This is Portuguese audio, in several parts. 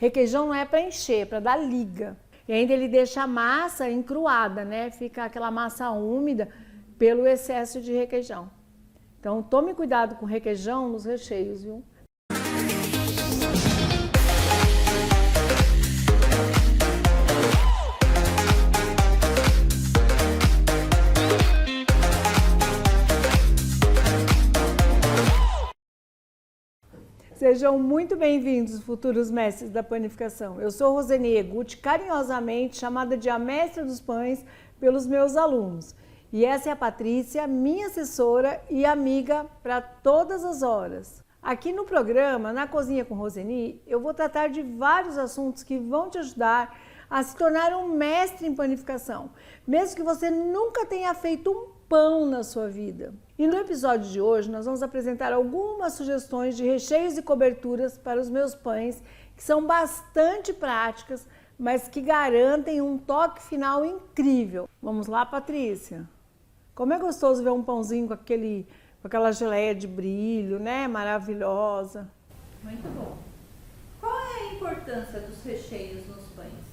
Requeijão não é para encher, é para dar liga. E ainda ele deixa a massa encruada, né? Fica aquela massa úmida pelo excesso de requeijão. Então tome cuidado com requeijão nos recheios, viu? Sejam muito bem-vindos, futuros mestres da panificação. Eu sou Roseni Egutti, carinhosamente chamada de a mestra dos pães pelos meus alunos. E essa é a Patrícia, minha assessora e amiga para todas as horas. Aqui no programa, na Cozinha com Roseni, eu vou tratar de vários assuntos que vão te ajudar a se tornar um mestre em panificação, mesmo que você nunca tenha feito um pão na sua vida. E no episódio de hoje nós vamos apresentar algumas sugestões de recheios e coberturas para os meus pães, que são bastante práticas, mas que garantem um toque final incrível. Vamos lá, Patrícia? Como é gostoso ver um pãozinho com aquela geleia de brilho, né? Maravilhosa. Muito bom. Qual é a importância dos recheios nos pães?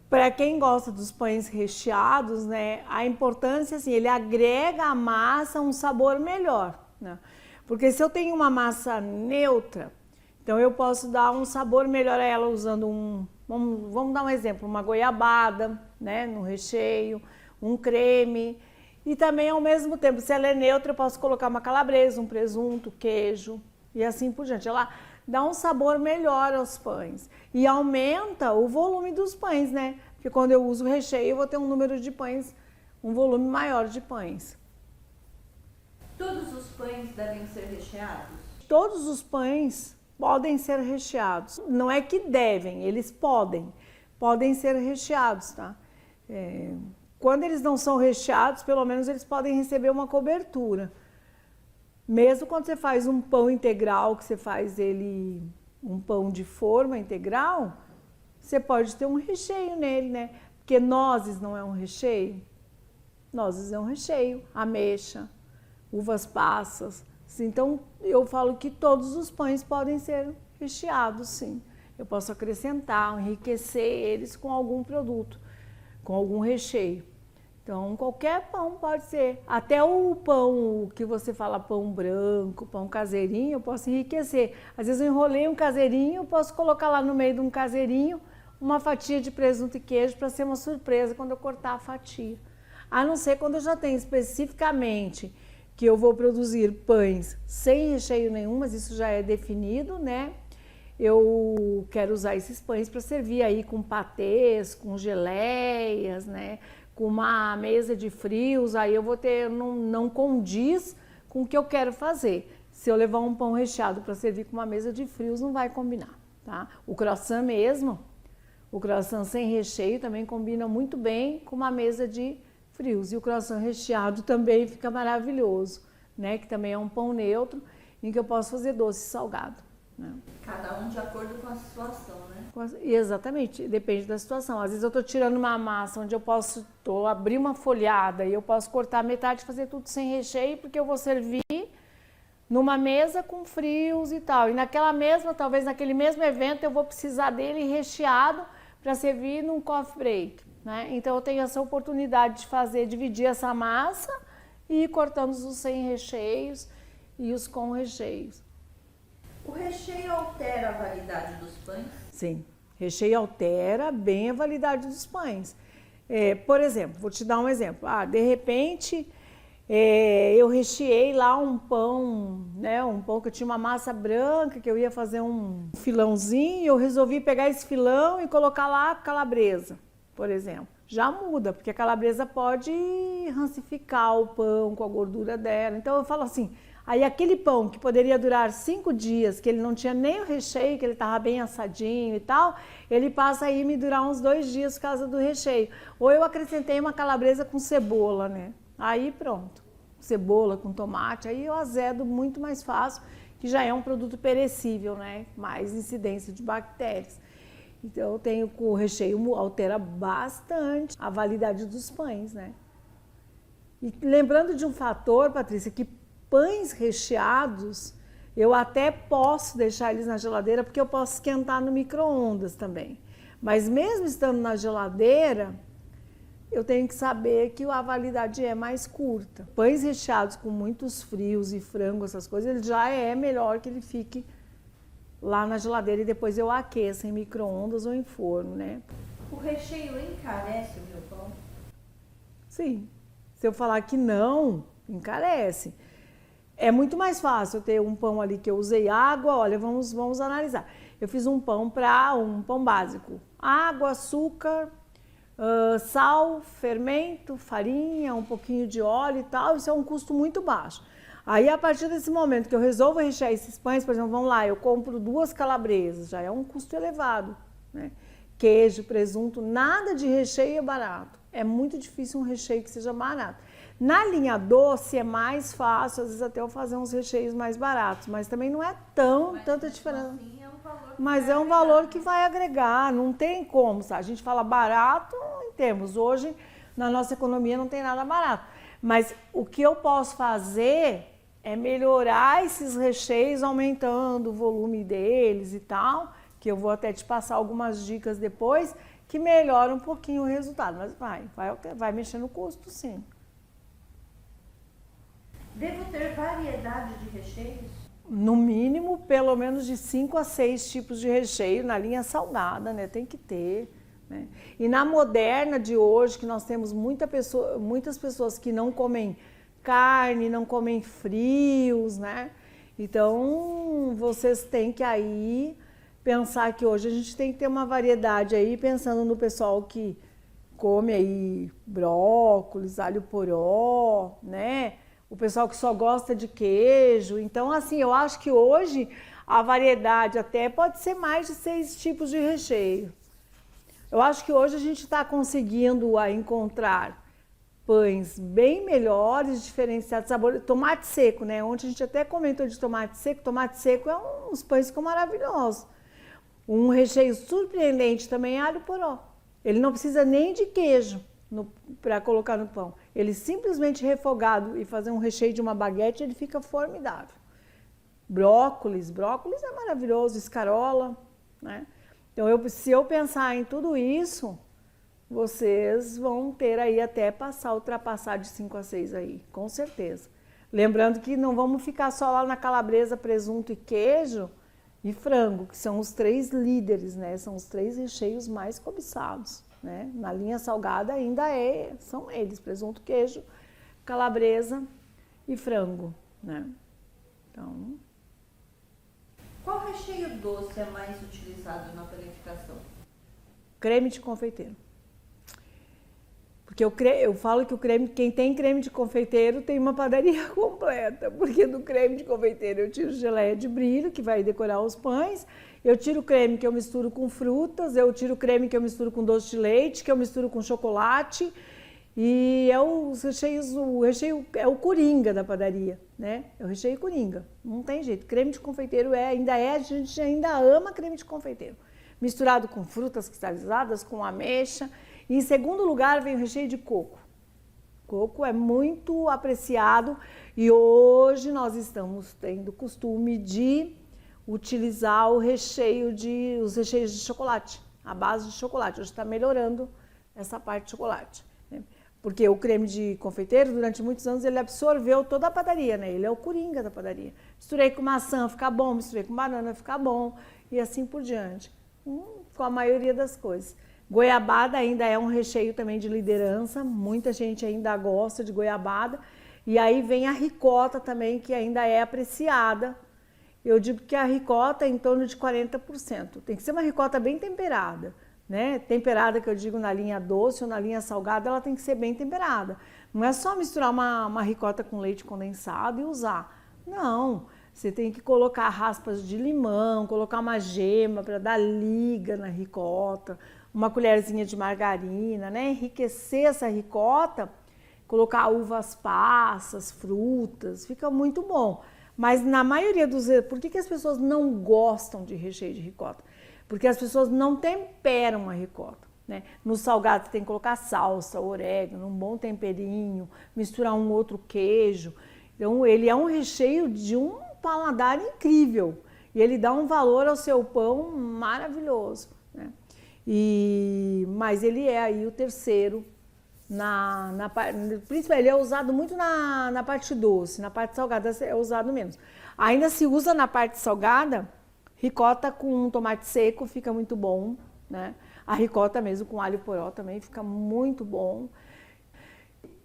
Para quem gosta dos pães recheados, né, a importância, assim, ele agrega à massa um sabor melhor, né? Porque se eu tenho uma massa neutra, então eu posso dar um sabor melhor a ela usando vamos dar um exemplo, uma goiabada, né, no recheio, um creme. E também, ao mesmo tempo, se ela é neutra, eu posso colocar uma calabresa, um presunto, queijo e assim por diante. Ela dá um sabor melhor aos pães e aumenta o volume dos pães, né? Porque quando eu uso recheio, eu vou ter um número de pães, um volume maior de pães. Todos os pães devem ser recheados? Todos os pães podem ser recheados. Não é que devem, eles podem ser recheados, tá? Quando eles não são recheados, pelo menos eles podem receber uma cobertura. Mesmo quando você faz um pão integral, que você faz ele um pão de forma integral, você pode ter um recheio nele, né? Porque nozes não é um recheio? Nozes é um recheio, ameixa, uvas passas. Então, eu falo que todos os pães podem ser recheados, sim. Eu posso acrescentar, enriquecer eles com algum produto, com algum recheio. Então, qualquer pão pode ser. Até o pão que você fala pão branco, pão caseirinho, eu posso enriquecer. Às vezes eu enrolei um caseirinho, eu posso colocar lá no meio de um caseirinho uma fatia de presunto e queijo para ser uma surpresa quando eu cortar a fatia. A não ser quando eu já tenho especificamente que eu vou produzir pães sem recheio nenhum, mas isso já é definido, né? Eu quero usar esses pães para servir aí com patês, com geleias, né? Com uma mesa de frios, aí eu vou ter, não condiz com o que eu quero fazer. Se eu levar um pão recheado para servir com uma mesa de frios, não vai combinar, tá? O croissant mesmo, o croissant sem recheio também combina muito bem com uma mesa de frios. E o croissant recheado também fica maravilhoso, né? Que também é um pão neutro, em que eu posso fazer doce e salgado, né? Cada um de acordo com a situação, né? Exatamente, depende da situação. Às vezes eu estou tirando uma massa onde eu posso abrir uma folhada e eu posso cortar metade e fazer tudo sem recheio, porque eu vou servir numa mesa com frios e tal. E talvez naquele mesmo evento eu vou precisar dele recheado para servir num coffee break, né? Então eu tenho essa oportunidade de dividir essa massa e ir cortando os sem recheios e os com recheios. O recheio altera a validade dos pães? Sim, recheio altera bem a validade dos pães. Por exemplo, vou te dar um exemplo. De repente, eu recheei lá um pão, né? Um pão que eu tinha uma massa branca, que eu ia fazer um filãozinho, e eu resolvi pegar esse filão e colocar lá calabresa, por exemplo. Já muda, porque a calabresa pode rancificar o pão com a gordura dela. Então eu falo assim, aí aquele pão que poderia durar 5 dias, que ele não tinha nem o recheio, que ele estava bem assadinho e tal, ele passa aí me durar uns 2 dias por causa do recheio. Ou eu acrescentei uma calabresa com cebola, né? Aí pronto, cebola com tomate, aí eu azedo muito mais fácil, que já é um produto perecível, né? Mais incidência de bactérias. Então eu tenho que o recheio altera bastante a validade dos pães, né? E lembrando de um fator, Patrícia, que pães recheados Eu até posso deixar eles na geladeira porque eu posso esquentar no micro-ondas também. Mas mesmo estando na geladeira, eu tenho que saber que a validade é mais curta. Pães recheados com muitos frios e frango, essas coisas, ele já é melhor que ele fique lá na geladeira e depois eu aqueça em micro-ondas ou em forno, né? O recheio encarece o meu pão? Sim. Se eu falar que não, encarece. É muito mais fácil eu ter um pão ali que eu usei água. Olha, vamos analisar. Eu fiz um pão básico. Água, açúcar, sal, fermento, farinha, um pouquinho de óleo e tal. Isso é um custo muito baixo. Aí, a partir desse momento que eu resolvo rechear esses pães, por exemplo, vamos lá, eu compro 2 calabresas, já é um custo elevado, né? Queijo, presunto, nada de recheio é barato. É muito difícil um recheio que seja barato. Na linha doce é mais fácil, às vezes até eu fazer uns recheios mais baratos, mas também não é tanta diferença. Assim, é um valor Mas é um valor que vai agregar, não tem como, sabe? A gente fala barato em termos. Hoje, na nossa economia, não tem nada barato. Mas o que eu posso fazer é melhorar esses recheios, aumentando o volume deles e tal, que eu vou até te passar algumas dicas depois, que melhora um pouquinho o resultado. Mas vai mexer no custo, sim. Devo ter variedade de recheios? No mínimo, pelo menos de 5 a 6 tipos de recheio, na linha salgada, né? Tem que ter, né? E na moderna de hoje, que nós temos muitas pessoas que não comem carne, não comem frios, né? Então, vocês têm que aí pensar que hoje a gente tem que ter uma variedade aí, pensando no pessoal que come aí brócolis, alho poró, né? O pessoal que só gosta de queijo. Então, assim, eu acho que hoje a variedade até pode ser mais de 6 tipos de recheio. Eu acho que hoje a gente está conseguindo encontrar pães bem melhores, diferenciados, sabor. Tomate seco, né? Ontem a gente até comentou de tomate seco. Tomate seco é uns pães que ficam maravilhosos. Um recheio surpreendente também é alho poró. Ele não precisa nem de queijo para colocar no pão. Ele simplesmente refogado e fazer um recheio de uma baguete, ele fica formidável. Brócolis é maravilhoso, escarola, né? Então, se eu pensar em tudo isso, vocês vão ter aí até ultrapassar de 5 a 6 aí, com certeza. Lembrando que não vamos ficar só lá na calabresa, presunto e queijo e frango, que são os 3 líderes, né? São os 3 recheios mais cobiçados, né? Na linha salgada ainda são eles, presunto, queijo, calabresa e frango, né? Então, qual recheio doce é mais utilizado na panificação? creme de confeiteiro. Porque eu falo que quem tem creme de confeiteiro tem uma padaria completa, porque do creme de confeiteiro eu tiro geleia de brilho, que vai decorar os pães, eu tiro o creme que eu misturo com frutas, eu tiro o creme que eu misturo com doce de leite, que eu misturo com chocolate, e o recheio é o coringa da padaria, né? É o recheio coringa, não tem jeito. Creme de confeiteiro a gente ainda ama creme de confeiteiro. Misturado com frutas cristalizadas, com ameixa. E em segundo lugar vem o recheio de coco. Coco é muito apreciado e hoje nós estamos tendo o costume de utilizar os recheios de chocolate, a base de chocolate. Hoje está melhorando essa parte de chocolate, né? Porque o creme de confeiteiro, durante muitos anos, ele absorveu toda a padaria, né? Ele é o coringa da padaria. Misturei com maçã, fica bom, misturei com banana, fica bom, e assim por diante. Com a maioria das coisas. Goiabada ainda é um recheio também de liderança, muita gente ainda gosta de goiabada. E aí vem a ricota também, que ainda é apreciada. Eu digo que a ricota é em torno de 40%. Tem que ser uma ricota bem temperada, né? Temperada, que eu digo na linha doce ou na linha salgada, ela tem que ser bem temperada. Não é só misturar uma ricota com leite condensado e usar. Não, você tem que colocar raspas de limão, colocar uma gema para dar liga na ricota, uma colherzinha de margarina, né? Enriquecer essa ricota, colocar uvas passas, frutas, fica muito bom. Mas na maioria dos... Por que as pessoas não gostam de recheio de ricota? Porque as pessoas não temperam a ricota, né? No salgado você tem que colocar salsa, orégano, um bom temperinho, misturar um outro queijo. Então ele é um recheio de um paladar incrível. E ele dá um valor ao seu pão maravilhoso, né? Mas ele é aí o terceiro, principalmente ele é usado muito na parte doce, na parte salgada é usado menos. Ainda se usa na parte salgada, ricota com tomate seco fica muito bom, né? A ricota mesmo com alho poró também fica muito bom.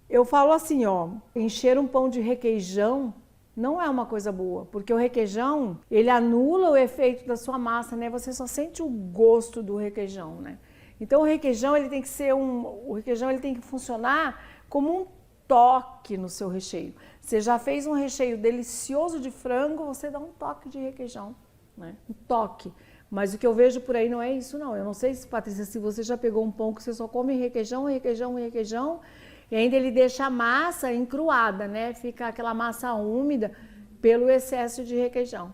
Eu falo assim, ó, encher um pão de requeijão não é uma coisa boa, porque o requeijão, ele anula o efeito da sua massa, né? Você só sente o gosto do requeijão, né? Então o requeijão, ele tem que ser o requeijão, ele tem que funcionar como um toque no seu recheio. Você já fez um recheio delicioso de frango, você dá um toque de requeijão, né? Um toque. Mas o que eu vejo por aí não é isso, não. Eu não sei, Patrícia, se você já pegou um pão que você só come requeijão, requeijão, requeijão, e ainda ele deixa a massa encruada, né? Fica aquela massa úmida pelo excesso de requeijão.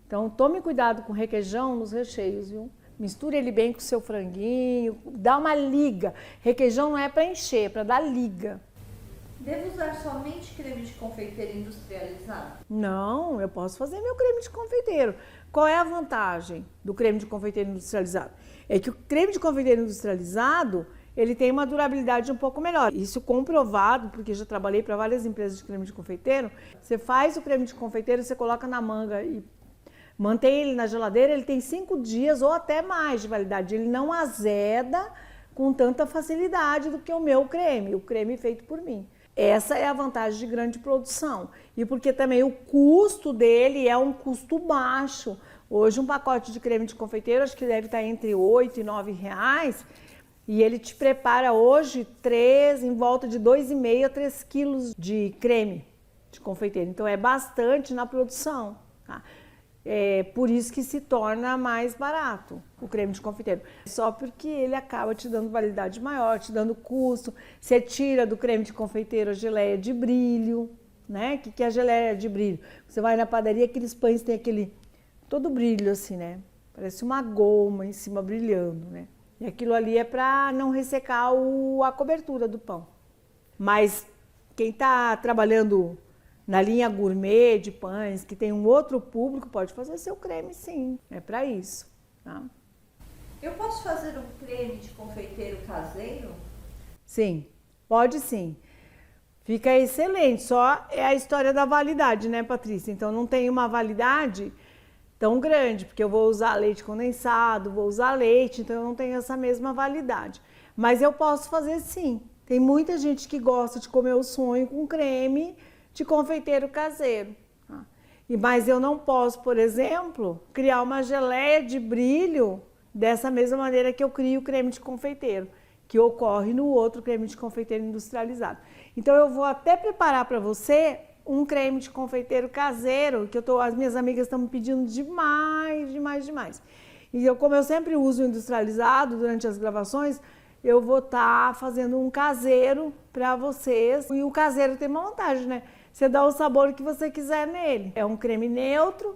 Então, tome cuidado com requeijão nos recheios, viu? Misture ele bem com o seu franguinho, dá uma liga. Requeijão não é para encher, é para dar liga. Devo usar somente creme de confeiteiro industrializado? Não, eu posso fazer meu creme de confeiteiro. Qual é a vantagem do creme de confeiteiro industrializado? É que o creme de confeiteiro industrializado, ele tem uma durabilidade um pouco melhor. Isso comprovado, porque já trabalhei para várias empresas de creme de confeiteiro. Você faz o creme de confeiteiro, você coloca na manga e mantém ele na geladeira, ele tem 5 dias ou até mais de validade. Ele não azeda com tanta facilidade do que o meu creme, o creme feito por mim. Essa é a vantagem de grande produção. E porque também o custo dele é um custo baixo. Hoje um pacote de creme de confeiteiro, acho que deve estar entre R$ 8 e R$ 9 reais. E ele te prepara hoje em volta de 2,5 a 3 quilos de creme de confeiteiro. Então é bastante na produção, tá? É por isso que se torna mais barato o creme de confeiteiro. Só porque ele acaba te dando validade maior, te dando custo. Você tira do creme de confeiteiro a geleia de brilho, né? O que é a geleia de brilho? Você vai na padaria, aqueles pães têm aquele todo brilho assim, né? Parece uma goma em cima brilhando, né? E aquilo ali é para não ressecar a cobertura do pão. Mas quem está trabalhando na linha gourmet de pães, que tem um outro público, pode fazer seu creme, sim. É para isso, tá? Eu posso fazer um creme de confeiteiro caseiro? Sim, pode sim. Fica excelente, só é a história da validade, né, Patrícia? Então não tem uma validade tão grande, porque eu vou usar leite condensado, vou usar leite, então eu não tenho essa mesma validade. Mas eu posso fazer sim. Tem muita gente que gosta de comer o sonho com creme de confeiteiro caseiro. Tá? Mas eu não posso, por exemplo, criar uma geleia de brilho dessa mesma maneira que eu crio o creme de confeiteiro, que ocorre no outro creme de confeiteiro industrializado. Então eu vou até preparar para você um creme de confeiteiro caseiro, que as minhas amigas estão me pedindo demais, demais, demais. E como eu sempre uso o industrializado durante as gravações, eu vou estar fazendo um caseiro para vocês. E o caseiro tem uma vantagem, né? Você dá o sabor que você quiser nele. É um creme neutro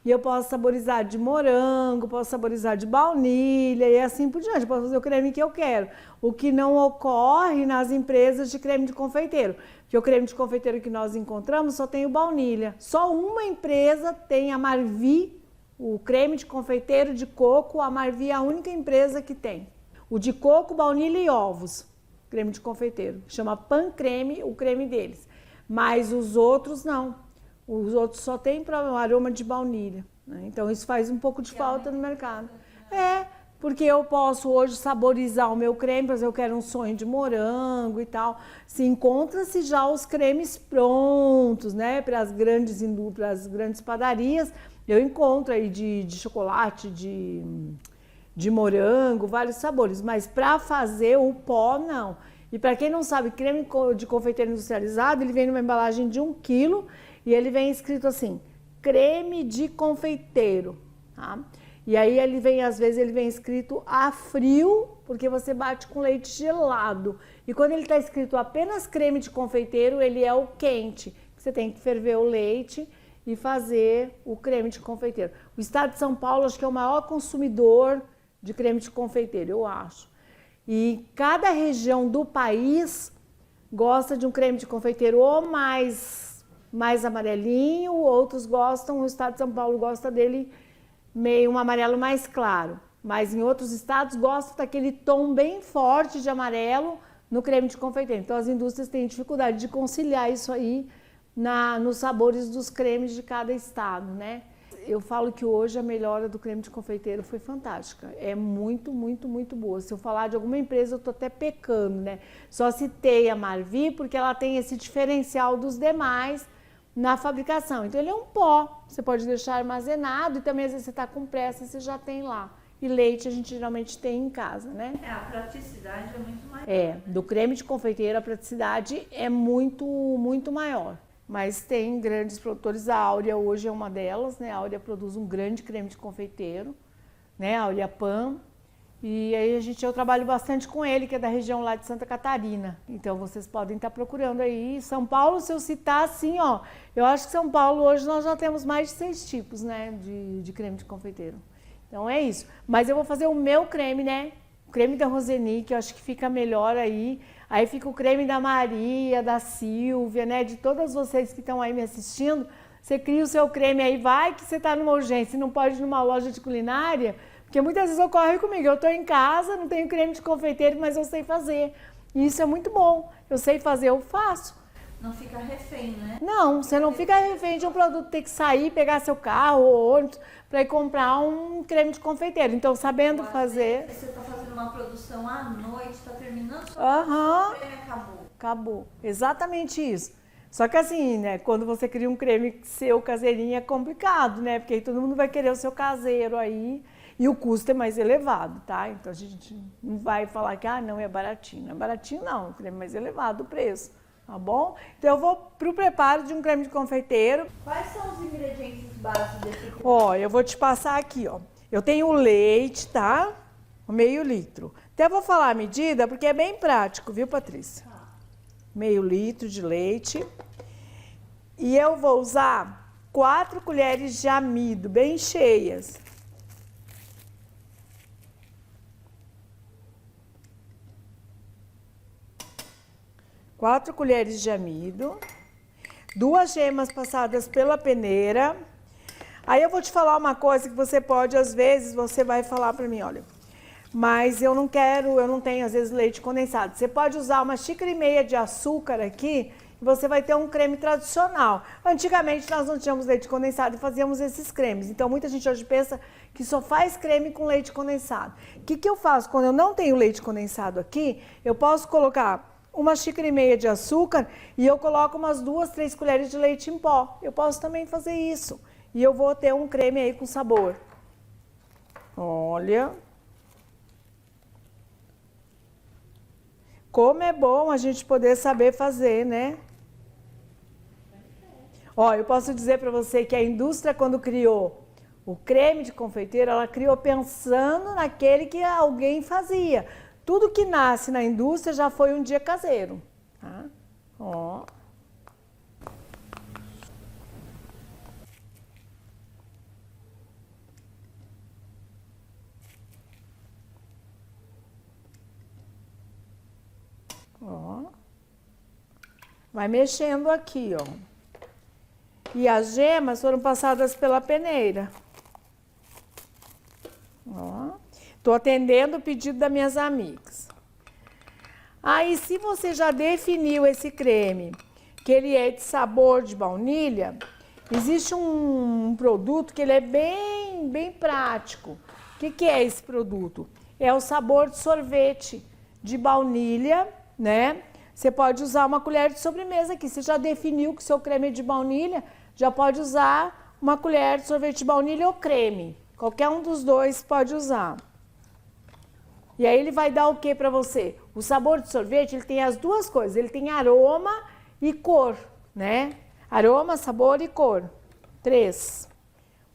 e eu posso saborizar de morango, posso saborizar de baunilha e assim por diante. Posso fazer o creme que eu quero. O que não ocorre nas empresas de creme de confeiteiro. Porque o creme de confeiteiro que nós encontramos só tem o baunilha. Só uma empresa tem a Marvi, o creme de confeiteiro de coco. A Marvi é a única empresa que tem. O de coco, baunilha e ovos, creme de confeiteiro. Chama Pan Creme, o creme deles. Mas os outros não. Os outros só tem aroma de baunilha, né? Então isso faz um pouco de falta no mercado. Porque eu posso hoje saborizar o meu creme, por exemplo, eu quero um sonho de morango e tal. Se encontra-se já os cremes prontos, né? Para as grandes padarias, eu encontro aí de chocolate, de morango, vários sabores. Mas para fazer o pó, não. E para quem não sabe, creme de confeiteiro industrializado, ele vem numa embalagem de 1 quilo e ele vem escrito assim, creme de confeiteiro, tá? E aí às vezes ele vem escrito a frio, porque você bate com leite gelado. E quando ele está escrito apenas creme de confeiteiro, ele é o quente. Você tem que ferver o leite e fazer o creme de confeiteiro. O estado de São Paulo, acho que é o maior consumidor de creme de confeiteiro, eu acho. E cada região do país gosta de um creme de confeiteiro ou mais mais amarelinho, outros gostam, o estado de São Paulo gosta dele meio um amarelo mais claro. Mas em outros estados gostam daquele tom bem forte de amarelo no creme de confeiteiro. Então as indústrias têm dificuldade de conciliar isso aí nos sabores dos cremes de cada estado, né? Eu falo que hoje a melhora do creme de confeiteiro foi fantástica. É muito, muito, muito boa. Se eu falar de alguma empresa, eu estou até pecando, né? Só citei a Marvi porque ela tem esse diferencial dos demais na fabricação. Então ele é um pó, você pode deixar armazenado e também às vezes você está com pressa, você já tem lá. E leite a gente geralmente tem em casa, né? A praticidade é muito maior. Do creme de confeiteiro a praticidade é muito, muito maior. Mas tem grandes produtores, a Áurea hoje é uma delas, né? A Áurea produz um grande creme de confeiteiro, né? A Áurea Pan. E aí eu trabalho bastante com ele, que é da região lá de Santa Catarina. Então vocês podem estar procurando aí. São Paulo, se eu citar assim, ó, eu acho que São Paulo hoje nós já temos mais de 6 tipos, né, de creme de confeiteiro. Então é isso. Mas eu vou fazer o meu creme, né? O creme da Roseni, que eu acho que fica melhor aí. Aí fica o creme da Maria, da Silvia, né? De todas vocês que estão aí me assistindo. Você cria o seu creme aí, vai que você está numa urgência, não pode ir numa loja de culinária, porque muitas vezes ocorre comigo. Eu estou em casa, não tenho creme de confeiteiro, mas eu sei fazer. E isso é muito bom. Eu sei fazer, eu faço. Não fica refém, né? Não, você não fica refém de um produto, ter que sair, pegar seu carro ou ônibus para ir comprar um creme de confeiteiro. Então, sabendo fazer... Você está fazendo uma produção à noite, está terminando sua Aham. creme, acabou. Acabou. Exatamente isso. Só que assim, né, quando você cria um creme seu caseirinho é complicado, né? Porque aí todo mundo vai querer o seu caseiro aí e o custo é mais elevado, tá? Então, a gente não vai falar que, não, é baratinho. Não é baratinho, não. O creme é mais elevado o preço. Tá bom? Então eu vou pro preparo de um creme de confeiteiro. Quais são os ingredientes básicos desse creme? Ó, eu vou te passar aqui, ó. Eu tenho o leite, tá? Meio litro. Até vou falar a medida porque é bem prático, viu, Patrícia? Meio litro de leite. E eu vou usar 4 colheres de amido, bem cheias. Quatro colheres de amido, 2 gemas passadas pela peneira. Aí eu vou te falar uma coisa que você pode, às vezes, você vai falar para mim, olha, mas eu não tenho, às vezes, leite condensado. Você pode usar 1,5 xícaras de açúcar aqui e você vai ter um creme tradicional. Antigamente nós não tínhamos leite condensado e fazíamos esses cremes. Então muita gente hoje pensa que só faz creme com leite condensado. O que eu faço quando eu não tenho leite condensado aqui? Eu posso colocar 1,5 xícaras de açúcar e eu coloco umas 2, 3 colheres de leite em pó. Eu posso também fazer isso. E eu vou ter um creme aí com sabor. Olha. Como é bom a gente poder saber fazer, né? Ó, eu posso dizer para você que a indústria, quando criou o creme de confeiteiro, ela criou pensando naquele que alguém fazia. Tudo que nasce na indústria já foi um dia caseiro, tá? Ó. Ó. Vai mexendo aqui, ó. E as gemas foram passadas pela peneira. Ó. Tô atendendo o pedido das minhas amigas. Aí, se você já definiu esse creme, que ele é de sabor de baunilha, existe um produto que ele é bem prático. O que é esse produto? É o sabor de sorvete de baunilha, né? Você pode usar uma colher de sobremesa aqui. Você já definiu que o seu creme é de baunilha, já pode usar uma colher de sorvete de baunilha ou creme. Qualquer um dos dois pode usar. E aí ele vai dar o que para você? O sabor de sorvete, ele tem as duas coisas. Ele tem aroma e cor, né? Aroma, sabor e cor. 3.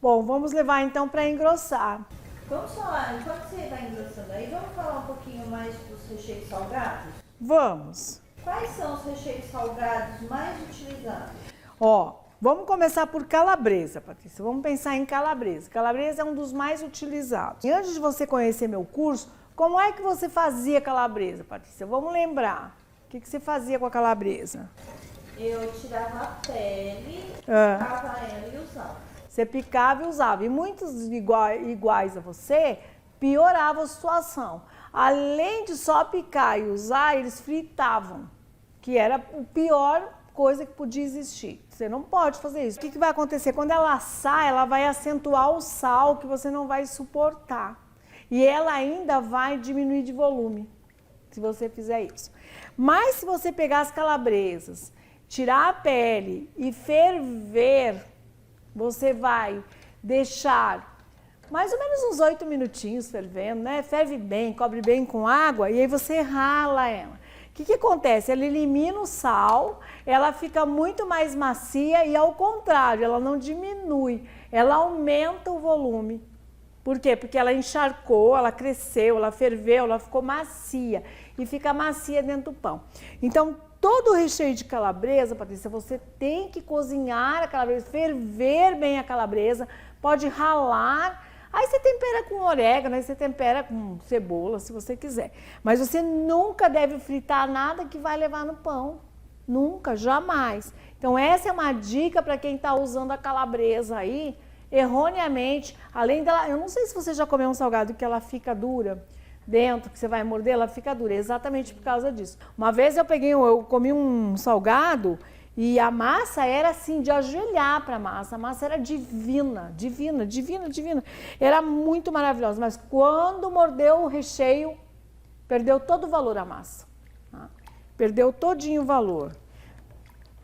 Bom, vamos levar então para engrossar. Vamos falar, enquanto você vai engrossando aí, vamos falar um pouquinho mais dos recheios salgados? Vamos. Quais são os recheios salgados mais utilizados? Ó, vamos começar por calabresa, Patrícia. Vamos pensar em calabresa. Calabresa é um dos mais utilizados. E antes de você conhecer meu curso, como é que você fazia calabresa, Patrícia? Vamos lembrar. O que você fazia com a calabresa? Eu tirava a pele, Ah. picava ela e usava. Você picava e usava. E muitos iguais a você pioravam a situação. Além de só picar e usar, eles fritavam, que era a pior coisa que podia existir. Você não pode fazer isso. O que vai acontecer? Quando ela assar, ela vai acentuar o sal que você não vai suportar. E ela ainda vai diminuir de volume, se você fizer isso. Mas se você pegar as calabresas, tirar a pele e ferver, você vai deixar mais ou menos uns 8 minutinhos fervendo, né? Ferve bem, cobre bem com água e aí você rala ela. O que acontece? Ela elimina o sal, ela fica muito mais macia e ao contrário, ela não diminui, ela aumenta o volume. Por quê? Porque ela encharcou, ela cresceu, ela ferveu, ela ficou macia e fica macia dentro do pão. Então, todo o recheio de calabresa, Patrícia, você tem que cozinhar a calabresa, ferver bem a calabresa, pode ralar. Aí você tempera com orégano, aí você tempera com cebola, se você quiser. Mas você nunca deve fritar nada que vai levar no pão. Nunca, jamais. Então essa é uma dica para quem está usando a calabresa aí, erroneamente. Além dela, eu não sei se você já comeu um salgado que ela fica dura dentro, que você vai morder, ela fica dura, exatamente por causa disso. Uma vez eu comi um salgado e a massa era assim, de ajoelhar para a massa era divina, divina, divina, divina. Era muito maravilhosa, mas quando mordeu o recheio, perdeu todo o valor a massa. Tá? Perdeu todinho o valor.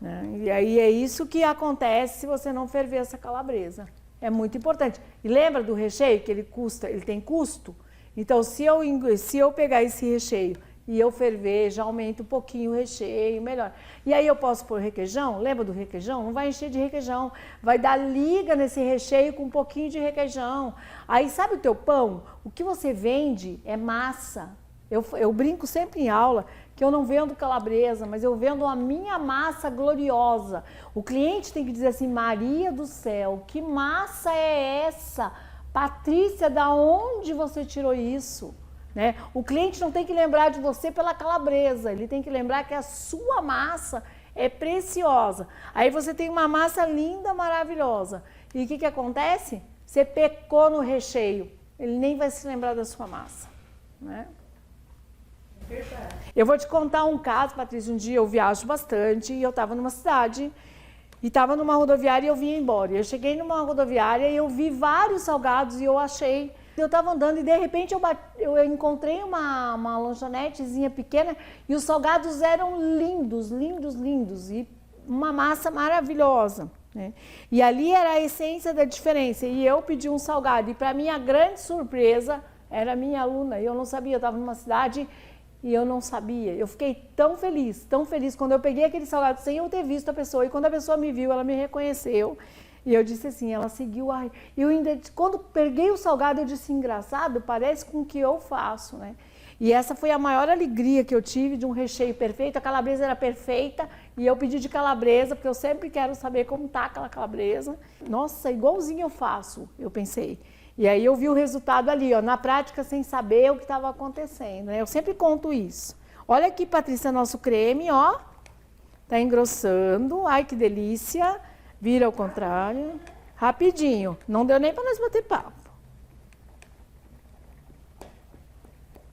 Né? E aí é isso que acontece se você não ferver essa calabresa. É muito importante. E lembra do recheio, que ele tem custo? Então, se eu pegar esse recheio e eu ferver, já aumenta um pouquinho o recheio, melhor. E aí eu posso pôr requeijão, lembra do requeijão? Não vai encher de requeijão, vai dar liga nesse recheio com um pouquinho de requeijão. Aí sabe o teu pão? O que você vende é massa. Eu brinco sempre em aula que eu não vendo calabresa, mas eu vendo a minha massa gloriosa. O cliente tem que dizer assim, Maria do céu, que massa é essa? Patrícia, da onde você tirou isso? Né? O cliente não tem que lembrar de você pela calabresa, ele tem que lembrar que a sua massa é preciosa. Aí você tem uma massa linda, maravilhosa. E o que acontece? Você pecou no recheio, ele nem vai se lembrar da sua massa. Né? Verdade. Eu vou te contar um caso, Patrícia. Um dia eu viajo bastante e eu estava numa cidade e estava numa rodoviária e eu vinha embora. Eu cheguei numa rodoviária e eu vi vários salgados e eu achei... Eu estava andando e de repente eu encontrei uma lanchonetezinha pequena e os salgados eram lindos, lindos, lindos e uma massa maravilhosa. Né? E ali era a essência da diferença. E eu pedi um salgado e para minha grande surpresa era minha aluna. E eu não sabia, eu estava numa cidade e eu não sabia. Eu fiquei tão feliz quando eu peguei aquele salgado sem eu ter visto a pessoa. E quando a pessoa me viu, ela me reconheceu. E eu disse assim, ela seguiu, eu ainda, quando peguei o salgado, eu disse, engraçado, parece com o que eu faço, né? E essa foi a maior alegria que eu tive de um recheio perfeito, a calabresa era perfeita, e eu pedi de calabresa, porque eu sempre quero saber como tá aquela calabresa. Nossa, igualzinho eu faço, eu pensei. E aí eu vi o resultado ali, ó, na prática, sem saber o que estava acontecendo, né? Eu sempre conto isso. Olha aqui, Patrícia, nosso creme, ó, tá engrossando, ai que delícia. Vira ao contrário, rapidinho, não deu nem para nós bater papo.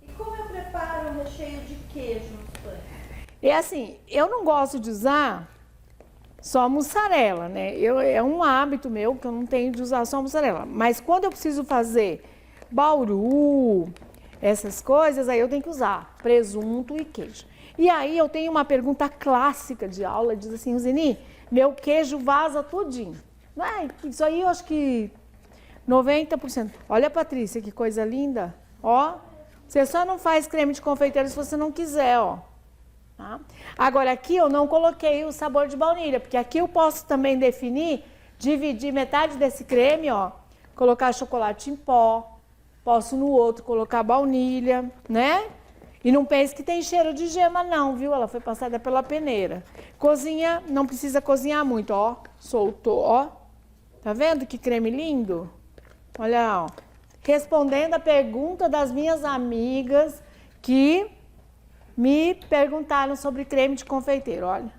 E como eu preparo um recheio de queijo nos pães? É assim, eu não gosto de usar só mussarela, né? É um hábito meu que eu não tenho de usar só mussarela. Mas quando eu preciso fazer bauru, essas coisas, aí eu tenho que usar presunto e queijo. E aí eu tenho uma pergunta clássica de aula, diz assim, Zeni, meu queijo vaza tudinho. Isso aí eu acho que 90%. Olha, Patrícia, que coisa linda. Ó, você só não faz creme de confeiteiro se você não quiser, ó. Tá? Agora, aqui eu não coloquei o sabor de baunilha, porque aqui eu posso também definir, dividir metade desse creme, ó, colocar chocolate em pó, posso no outro colocar baunilha, né? E não pense que tem cheiro de gema não, viu? Ela foi passada pela peneira. Cozinha, não precisa cozinhar muito, ó. Soltou, ó. Tá vendo que creme lindo? Olha, ó. Respondendo a pergunta das minhas amigas que me perguntaram sobre creme de confeiteiro, olha.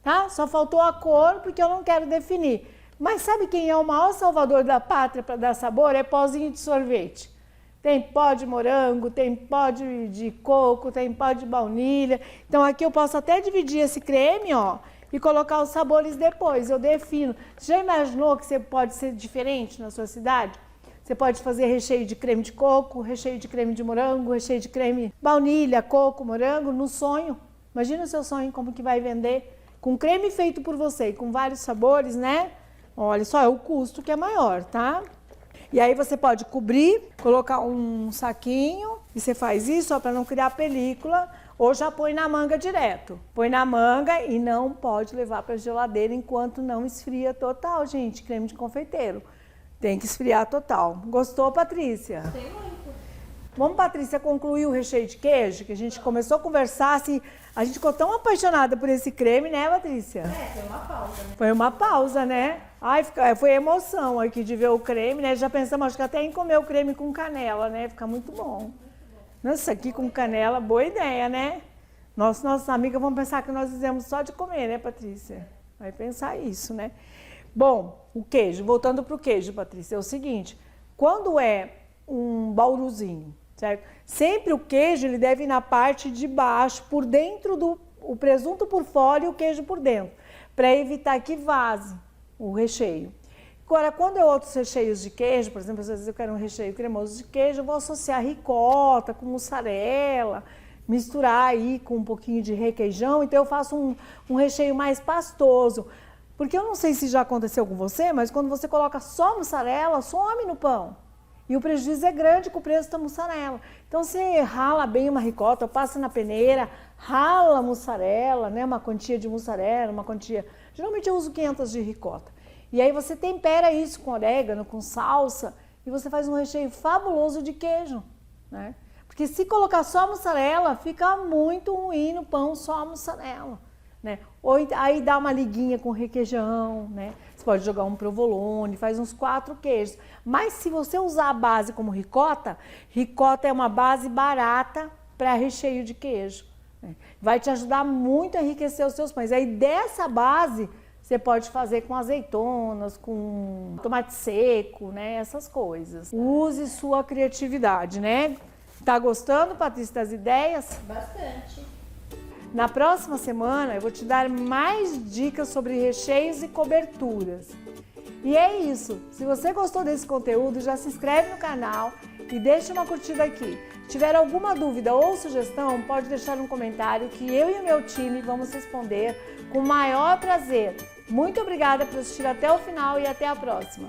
tá? Só faltou a cor porque eu não quero definir. Mas sabe quem é o maior salvador da pátria para dar sabor? É pozinho de sorvete. Tem pó de morango, tem pó de coco, tem pó de baunilha. Então aqui eu posso até dividir esse creme, ó, e colocar os sabores depois. Eu defino. Você já imaginou que você pode ser diferente na sua cidade? Você pode fazer recheio de creme de coco, recheio de creme de morango, recheio de creme baunilha, coco, morango, no sonho. Imagina o seu sonho como que vai vender com creme feito por você e com vários sabores, né? Olha só, é o custo que é maior, tá? E aí você pode cobrir, colocar um saquinho e você faz isso para não criar película ou já põe na manga direto. Põe na manga e não pode levar para a geladeira enquanto não esfria total, gente, creme de confeiteiro. Tem que esfriar total. Gostou, Patrícia? Tem muito. Vamos, Patrícia, concluir o recheio de queijo, que a gente começou a conversar, assim, a gente ficou tão apaixonada por esse creme, né, Patrícia? Foi uma pausa, né? Foi uma pausa, né? Ai, foi emoção aqui de ver o creme, né? Já pensamos, acho que até em comer o creme com canela, né? Fica muito bom. Nossa, aqui com canela, boa ideia, né? Nossas amigas vão pensar que nós fizemos só de comer, né, Patrícia? Vai pensar isso, né? Bom, o queijo, voltando para o queijo, Patrícia, é o seguinte, quando é um bauruzinho, certo? Sempre o queijo ele deve ir na parte de baixo, por dentro o presunto por fora e o queijo por dentro, para evitar que vaze o recheio. Agora, quando é outros recheios de queijo, por exemplo, às vezes eu quero um recheio cremoso de queijo, eu vou associar ricota com mussarela, misturar aí com um pouquinho de requeijão, então eu faço um recheio mais pastoso. Porque eu não sei se já aconteceu com você, mas quando você coloca só mussarela, some no pão. E o prejuízo é grande com o preço da mussarela. Então você rala bem uma ricota, passa na peneira, rala a mussarela, né? Uma quantia de mussarela, uma quantia... Geralmente eu uso 500 de ricota. E aí você tempera isso com orégano, com salsa, e você faz um recheio fabuloso de queijo, né? Porque se colocar só mussarela, fica muito ruim no pão só a mussarela, né? Ou aí dá uma liguinha com requeijão, né? Você pode jogar um provolone, faz uns 4 queijos. Mas se você usar a base como ricota, ricota é uma base barata para recheio de queijo, né? Vai te ajudar muito a enriquecer os seus pães. Aí dessa base você pode fazer com azeitonas, com tomate seco, né? Essas coisas. Use sua criatividade, né? Tá gostando, Patrícia, das ideias? Bastante. Na próxima semana eu vou te dar mais dicas sobre recheios e coberturas. E é isso. Se você gostou desse conteúdo, já se inscreve no canal e deixa uma curtida aqui. Se tiver alguma dúvida ou sugestão, pode deixar um comentário que eu e o meu time vamos responder com o maior prazer. Muito obrigada por assistir até o final e até a próxima.